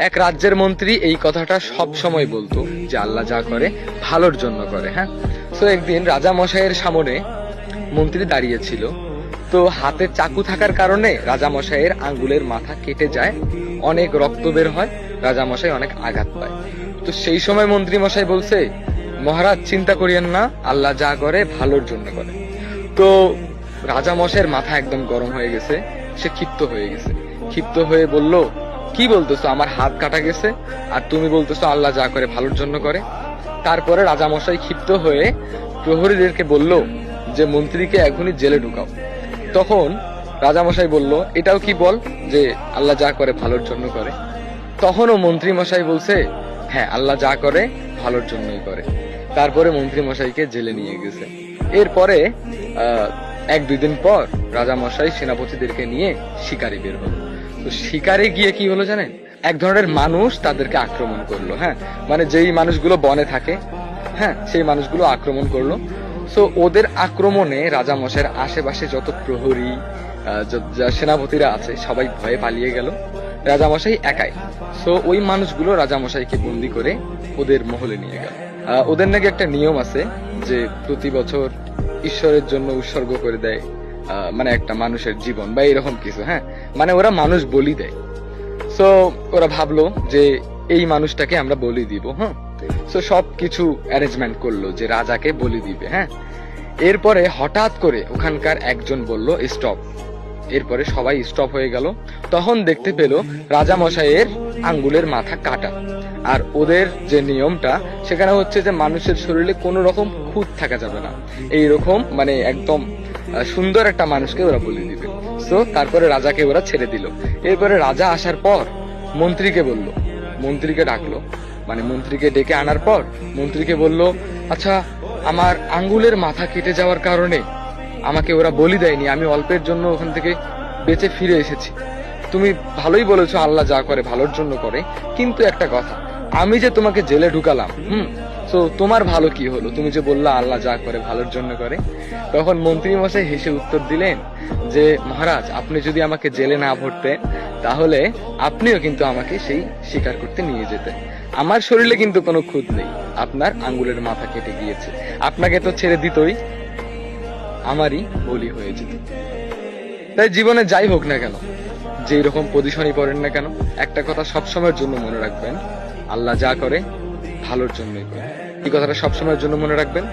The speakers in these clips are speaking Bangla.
এক রাজ্যের মন্ত্রী এই কথাটা সব সময় বলতো যে আল্লাহ যা করে ভালোর জন্য করে। হ্যাঁ, তো একদিন রাজা মশাইয়ের সামনে মন্ত্রী দাঁড়িয়েছিল। তো হাতে চাকু থাকার কারণে রাজা মশাইয়ের আঙ্গুলের মাথা কেটে যায়, অনেক রক্ত বের হয়, রাজা মশাই অনেক আঘাত পায়। তো সেই সময় মন্ত্রী মশাই বলছে, মহারাজ চিন্তা করিয়েন না, আল্লাহ যা করে ভালোর জন্য করে। তো রাজা মশাইয়ের মাথা একদম গরম হয়ে গেছে, সে ক্ষিপ্ত হয়ে গেছে। ক্ষিপ্ত হয়ে বলল, কি বলতেছো, আমার হাত কাটা গেছে আর তুমি বলতেছো আল্লাহ যা করে ভালোর জন্য করে। তারপরে রাজা মশাই ক্ষিপ্ত হয়ে প্রহরীদেরকে বলল যে মন্ত্রীকে এখনই জেলে ঢুকাও। তখন রাজা মশাই বলল, এটাও কি বল যে আল্লাহ যা করে ভালোর জন্য করে। তখনও মন্ত্রী মশাই বলছে, হ্যাঁ আল্লাহ যা করে ভালোর জন্যই করে। তারপরে মন্ত্রী মশাইকে জেলে নিয়ে গেছে। এরপরে এক দুই দিন পর রাজা মশাই সেনাপতিদেরকে নিয়ে শিকারে বের হলো। তো শিকারে গিয়ে কি হলো জানেন, এক ধরনের মানুষ তাদেরকে আক্রমণ করলো। হ্যাঁ, মানে যেই মানুষগুলো বনে থাকে, হ্যাঁ সেই মানুষগুলো আক্রমণ করলো। সো ওদের আক্রমণে রাজা মশাইয়ের আশেপাশে যত প্রহরী সেনাপতিরা আছে সবাই ভয়ে পালিয়ে গেল, রাজামশাই একাই। সো ওই মানুষগুলো রাজামশাইকে বন্দি করে ওদের মহলে নিয়ে গেল। ওদের নাকি একটা নিয়ম আছে যে প্রতি বছর ঈশ্বরের জন্য উৎসর্গ করে দেয় মানে একটা মানুষের জীবন বা এরকম কিছু। হ্যাঁ, মানে ওরা মানুষ বলি দেয়। সো ওরা ভাবলো যে এই মানুষটাকে আমরা বলি দিব। হ্যাঁ, সো সবকিছু অ্যারেঞ্জমেন্ট করলো যে রাজাকে বলি দিবে। হ্যাঁ, এরপরে হঠাৎ করে ওখানকার একজন বলল স্টপ। এরপরে সবাই স্টপ হয়ে গেল। তখন দেখতে পেল রাজা মশাইয়ের আঙ্গুলের মাথা কাটা। আর ওদের যে নিয়মটা সেখানে হচ্ছে যে মানুষের শরীরে কোনো রকম খুঁত থাকা যাবে না, এইরকম মানে একদম সুন্দর একটা মানুষকে ওরা বলে দিবে। তো তারপরে রাজাকে ওরা ছেড়ে দিল। এরপরে রাজা আসার পর মন্ত্রীকে বলল, মন্ত্রীকে ডাকলো, মানে মন্ত্রীকে ডেকে আনার পর মন্ত্রীকে বলল, আচ্ছা আমার আঙ্গুলের মাথা কেটে যাওয়ার কারণে আমাকে ওরা বলি দেয়নি, আমি অল্পের জন্য ওখান থেকে বেঁচে ফিরে এসেছি। তুমি ভালোই বলেছো আল্লাহ যা করে ভালোর জন্য করে, কিন্তু একটা কথা, আমি যে তোমাকে জেলে ঢুকালাম, তো তোমার ভালো কি হলো? তুমি যে বললা আল্লাহ যা করে ভালোর জন্য করে। তখন মন্ত্রী মশাই হেসে উত্তর দিলেন যে মহারাজ, আপনি যদি আমাকে জেলে না ভরতেন তাহলে আপনিও কিন্তু আমাকে সেই শিকার করতে নিয়ে যেতেন। আমার শরীরে কিন্তু কোনো খুঁত নেই, আপনার আঙ্গুলের মাথা কেটে গিয়েছে, আপনাকে তো ছেড়ে দিতই, আমারই বলি হয়ে যেত। তাই জীবনে যাই হোক না কেন, যে এরকম পজিশনই পড়েন না কেন, একটা কথা সবসময়ের জন্য মনে রাখবেন, আল্লাহ যা করে ভালোর জন্যই করে। এই কথাটা সবসময়ের জন্য মনে রাখবেন,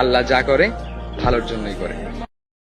আল্লাহ যা করে ভালোর জন্যই করে।